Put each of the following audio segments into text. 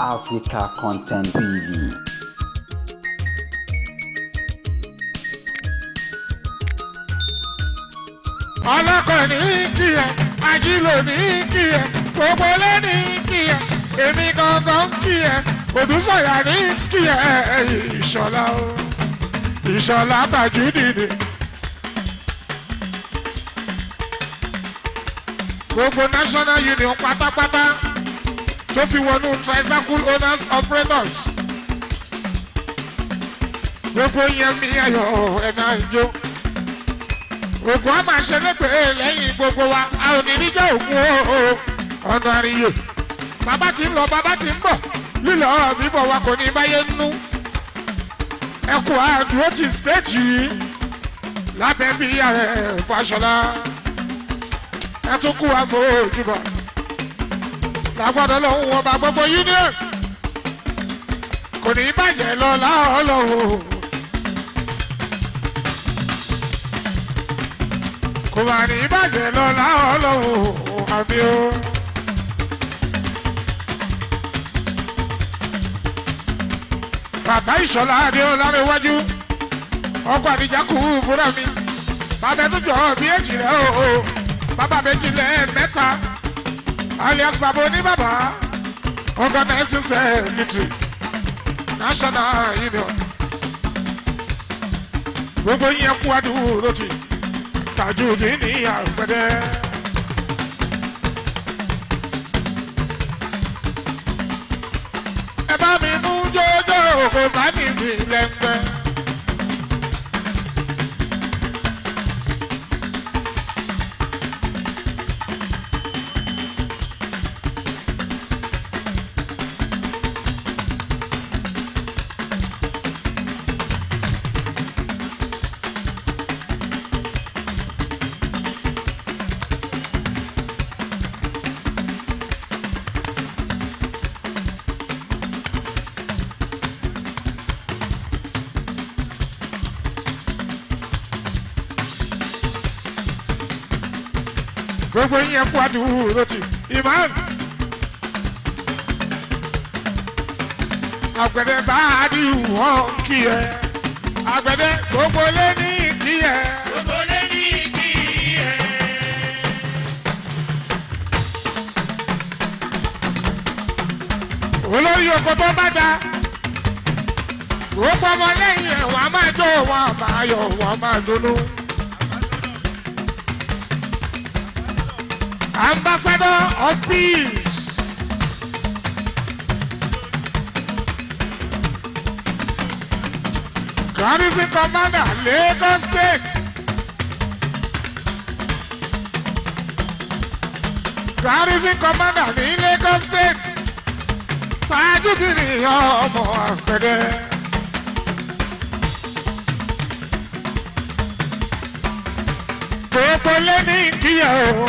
Africa Content TV. ọlọ́kọ̀ ní kí ẹ ajílò ní kí ẹ gbogbo lé ní kí ẹ èmi gangan kí ẹ òdúsọ̀yà ní kí ẹ ìṣọ̀lá o ìṣọ̀lá Tajudeen. gbogbo national union pátápátá tó fi wọnú tricycle owners operators gbogbo yẹn mi ayọ̀ ẹ̀nà ìjó ògùn á máa ṣe lẹ́gbẹ̀ẹ́ lẹ́yìn gbogbo wa a ò ní níjà ògùn ọ̀nà àríyè bàbá tí ń lọ bàbá tí ń bọ̀ lílọ bíbọ̀ wa kò ní báyé nínú ẹkùn àdúró ti stéèjì yìí lábẹ́ bí ààrẹ Fáṣọlá ẹ tún kú àgbo òjúbọ làgbọ́dọ̀ lọ́hùn wọn bá gbogbo union kò ní bàjẹ́ lọ láọlọ́hùn. kò mà ní bàjẹ́ lọ́la ọlọ́run àmì o. bàbá ìṣọ̀lá adéọlá níwájú ọkọ̀ àdìjà kù búra mi bàbá tó jọ bí èjì rẹ̀ o bàbá méjì lẹ́ẹ̀mẹ́ta alias bàbá oníbàbà organizing secretary national union gbogbo yẹn kú àdúró tì. Tajudeen ní àgbẹ̀dẹ. ẹ bá mi mú jọjọ kò bá mi fi lẹ́gbẹ́. gbogbo yẹn kú àdúró tì imam àgbẹ̀dẹ bá a di wọ́n kí ẹ àgbẹ̀dẹ gbogbo lé ní kí ẹ. gbogbo lé ní kí ẹ. olórí oko tó bá da gbogbo ọmọ lẹ́yìn ẹ̀ wọ́n á máa jó wọn máa yọ̀ wọ́n máa dùnnú. Ambassador of Peace. Garrison Commander, Lagos State. Garrison Commander ní Lagos State. Tajudeen ọmọ àgbẹ̀dẹ. Gbogbo lé ní ìdíyàwó.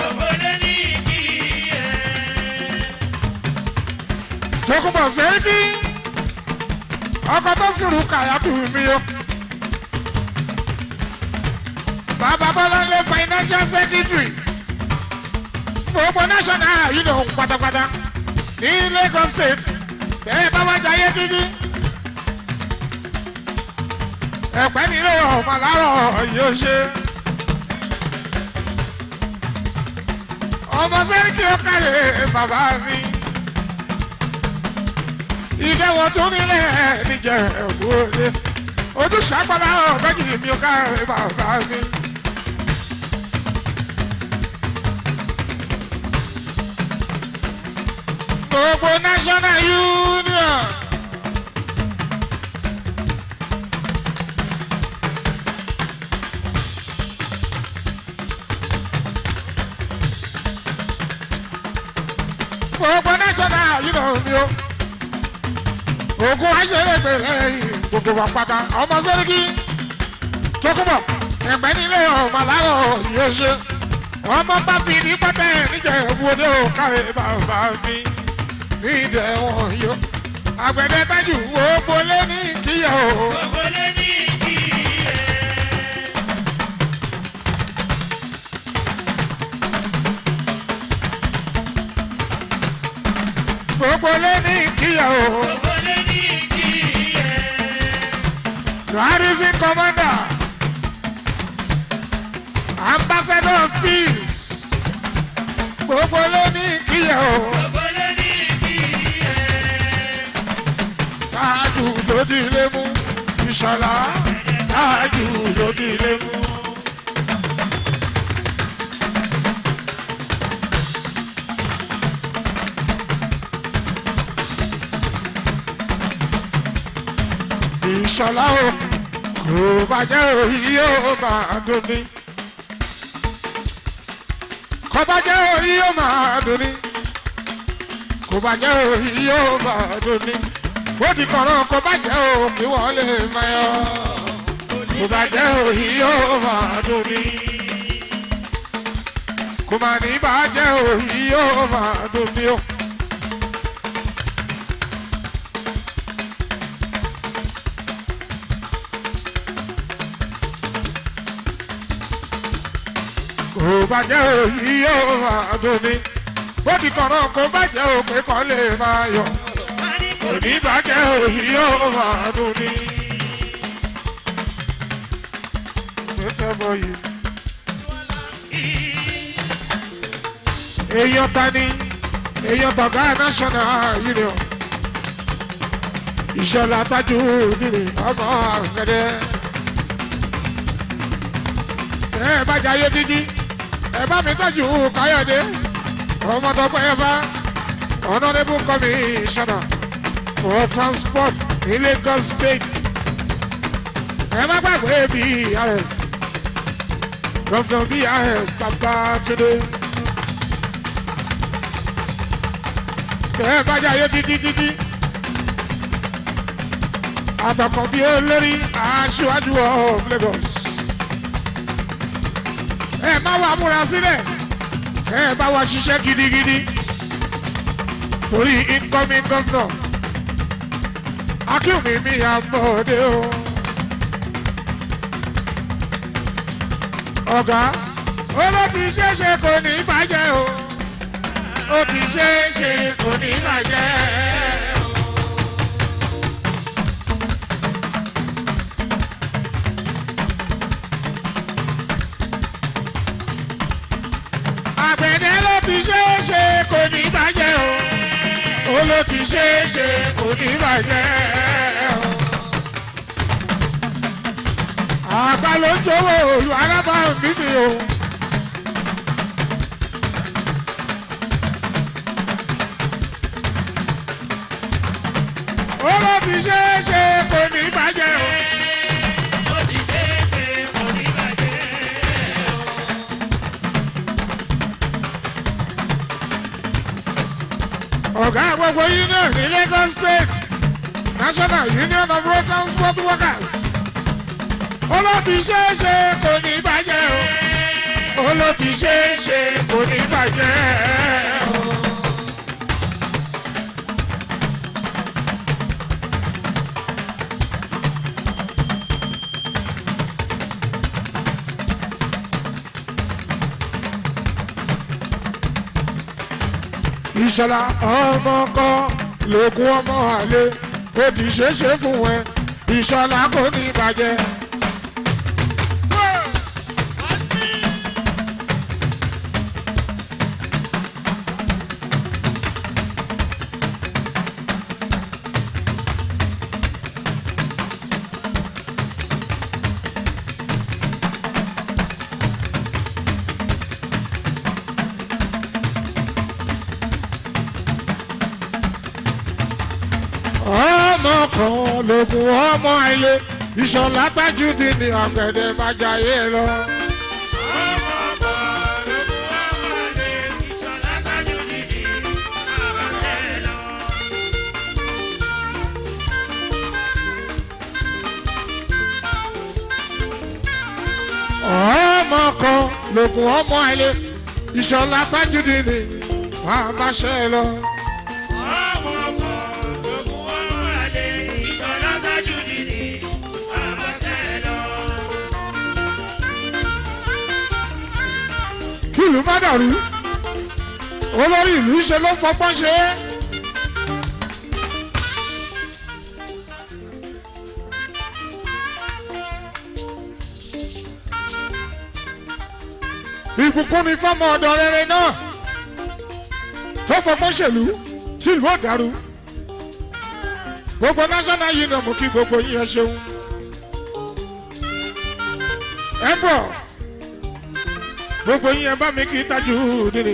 Tókùnbọ̀ sẹ́ẹ̀dì ọkọ̀ tó sì rú kàyàtù mi o. Bàbá Bọ́láńlé financial secretary gbogbo national yìí ló ń pátápátá ní Lagos State bẹ́ẹ̀ bá wá jayé títí. Ẹ̀pẹ́ nílé ọ̀mà láàárọ̀ yóò ṣe. Ọmọ sẹ́ríkì ó kárẹ̀ bàbá mi. Ilé wọn tún nílẹ̀ níjẹ̀ òwúrọ̀ ojúṣe àpàlà ọ̀gbẹ́jì mi ò káre bàbá mi. Gbogbo national union. Gbogbo national union ni o. Ogun aṣèrègbè lẹ́yìn gbogbo wa pátá ọmọ sẹ́ríkì Tókùnbọ̀ ẹ̀gbẹ́ nílé ọmọ aláwọ̀ yóò ṣe ọmọ bá fi ní pátẹ́ níjẹ̀ ìwọlé òkàwé bàbá mi ní ìdẹ̀wọ̀n yó àgbẹ̀dẹ tájù gbogbo lé ní kíyà o. gbogbo lé ní kíyà. gbogbo lé ní kíyà o. Garrison commander, ambassador of peace, gbogbo lé ní kíyà o. Tájù lódì lé mú Ìṣọ̀lá, tájù lódì lé mú. Ìṣọ̀lá o, kò bàjẹ́ òyì yóò máa dùn ní. Kò bàjẹ́ òyì yóò máa dùn ní. Kò bàjẹ́ òyì yóò máa dùn ní. Ó di kọ̀rọ̀ kò bàjẹ́ o kí wọ́n lè máa yọ. Kò bàjẹ́ òyì yóò máa dùn ní. Kò mà ní bàjẹ́ òyì yóò máa dùn ní o. Kò bàjẹ́ òyì yóò máa dùn ní. Ó di kọ̀rọ̀ kò bàjẹ́ o pé kọ́ lè máa yọ. Kò ní bàjẹ́ òyì yóò máa dùn ní. Èèyàn ta ni èèyàn tọ̀gá national union Ìṣọ̀lá Tájù nìrè ọmọ àgẹ̀dẹ̀. Ẹ bá jayé dídí ẹ bá mi tọ́jú Káyọ̀dé ọmọ tọpẹ́ ẹ bá honourable commissioner for transport ní Lagos state. Ẹ má gbàgbé BRF Governor BRF Babátúndé. Ẹ bá jayé títí àtọkàn bí olórí aṣíwájú of Lagos. Ẹ má wà múra sílẹ̀ ẹ bá wa ṣiṣẹ́ gidigidi torí incoming governor Akínwùmí mi àbọ̀dé o. Ọ̀gá ó ló ti ṣeéṣe kò ní bàjẹ́ o. Ó ti ṣeéṣe kò ní bàjẹ́ o. Àgbẹ̀dẹ ló ti ṣeéṣe kò ní bàjẹ́ o. Ó ló ti ṣeéṣe kò ní bàjẹ́ o. Àgbà ló ń jọ̀wọ́ òòlù alábàárùn bíbí o. Ó ló ti ṣeéṣe kò ní bàjẹ́ o. Ó ti ṣeéṣe kò ní bàjẹ́ o. Ọ̀gá gbogbo union ní Lagos State National Union of Road Transport Workers. Ó ló ti ṣeéṣe kò ní bàjẹ́ o. Ó ló ti ṣeéṣe kò ní bàjẹ́ o. Ìṣọ̀lá ọmọ kan lógún ọmọ àlè ó ti ṣeéṣe fún ẹ Ìṣọ̀lá kò ní bàjẹ́. Ọmọ kan lógún ọmọ àìlè Ìṣọ̀lá Tájúdì ní Àgbẹ̀dẹ máa jayé lọ. Ọmọ kan lógún ọmọ àìlè Ìṣọ̀lá Tájúdì ní Àgbẹ̀dẹ lọ. Ọmọ kan lógún ọmọ àìlè Ìṣọ̀lá Tájúdì ní àbáṣẹ lọ. Ìlú má dàrú olórí ìlú ṣe ló fọgbọ́n ṣe é ìbùkún ni fọ́mọ ọ̀dọ̀ rere náà tó fọgbọ́n ṣèlú tí ìlú ọ̀dàrú gbogbo national union mú kí gbogbo yín ẹ ṣeun ẹ bọ̀ gbogbo yín ẹ bá mi kí tájú dìde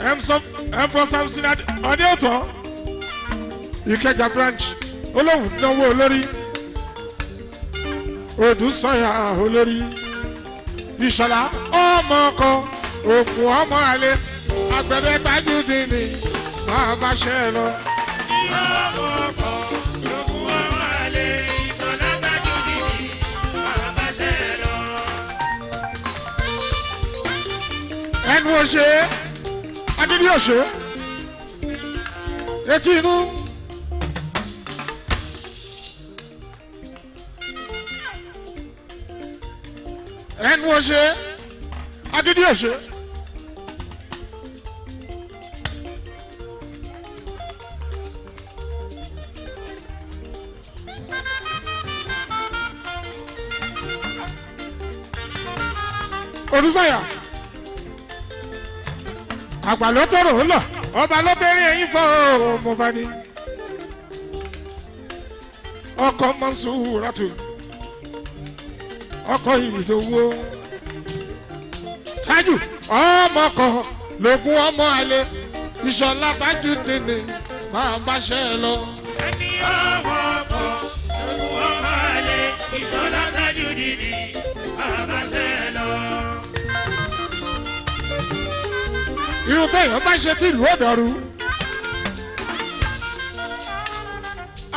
ẹ ń fọ samson ọdẹ ọ̀tọ̀ Ìkẹjà branch olóhùn náwó olórí Odùsànyà olórí Ìṣọ̀lá ọmọ ọkọ òkun ọmọ àlè Àgbẹ̀dẹ Tajudeen máa bá ṣe lọ. ọmọ ọkọ òkun ọmọ àlè Ìṣọ̀lá Tajudeen máa bá ṣe lọ. ẹnu òṣè agídí òṣè etí inú. ẹnu òṣè agídí òṣè. Odùsànyà àgbà ló tọrọ ó lọ ọba ló bẹ̀rẹ̀ ẹ̀yìn fọ́ ọmọ bá ní ọkọ Mọ́nsúrátù ọkọ Ìdòwú Tájù ọmọ kan lógún ọmọ àlè Ìṣọ̀lá Tajudeen máa bá ṣe lọ. ẹni ọmọ ọkọ òkun ọmọ àlè Ìṣọ̀lá Tajudeen máa bá ṣe lọ. irun téèyàn bá ṣe tí ìlú ọ̀dọ́rú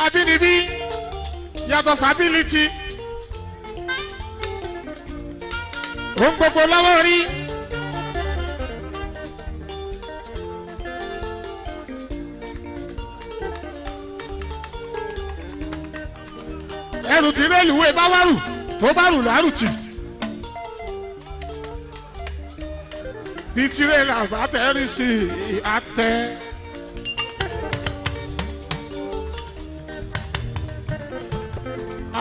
abínibí yàtọ̀ sábìlìtì ohun gbogbo lọ́wọ́ rí ẹrù tí rélùwé bá wárù tó bá rù lárùtì. bí tirẹ̀là bá tẹ̀rí sí àtẹ.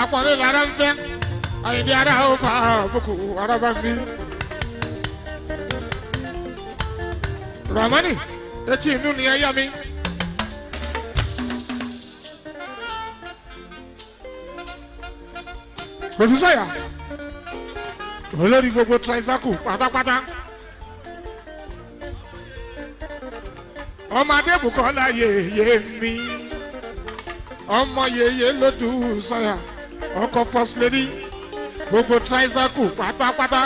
àpọ̀lẹ́ lára ń fẹ́ Àyìndé ara ó fa àbùkù ara bá mi. Ramani etí inú ni ẹ yá mi. Odùsànyà olórí gbogbo tricycle pátápátá. ọmọ Adébùkọ́lá yèyé mi ọmọ yèyé l'Odùsànyà ọkọ first lady gbogbo tricycle pátápátá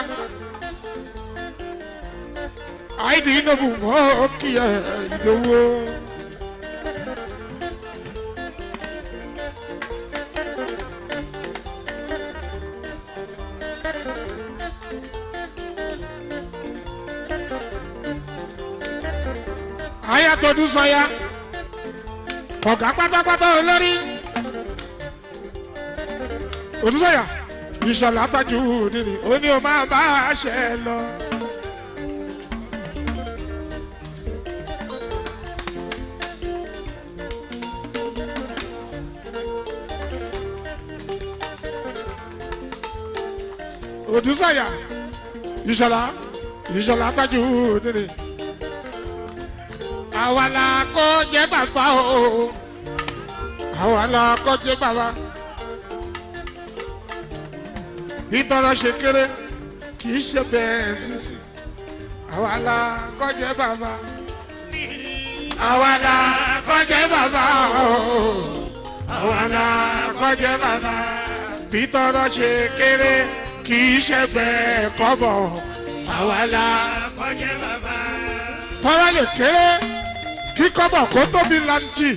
àìdí Ìnòbù mọ́ kí ẹ Ìdòwú. Odùsànyà ọ̀gá pátápátá olórí Odùsànyà Ìṣọ̀lá Tajudeen ó ní o máa bá a ṣe lọ. Odùsànyà Ìṣọ̀lá Tajudeen àwa la kọ́ jẹ́ bàbá o àwa la kọ́ jẹ́ bàbá ìtọ́rọ ṣe kéré kì í ṣe bẹ́ẹ̀ sísè àwa la kọ́ jẹ́ bàbá àwa la kọ́ jẹ́ bàbá o àwa la kọ́ jẹ́ bàbá ìtọ́rọ ṣe kéré kì í ṣe bẹ́ẹ̀ kọ́bọ̀ àwa la kọ́ jẹ́ bàbá tọ́rọ lè kéré kí kọ́bọ̀ kó tóbi lantì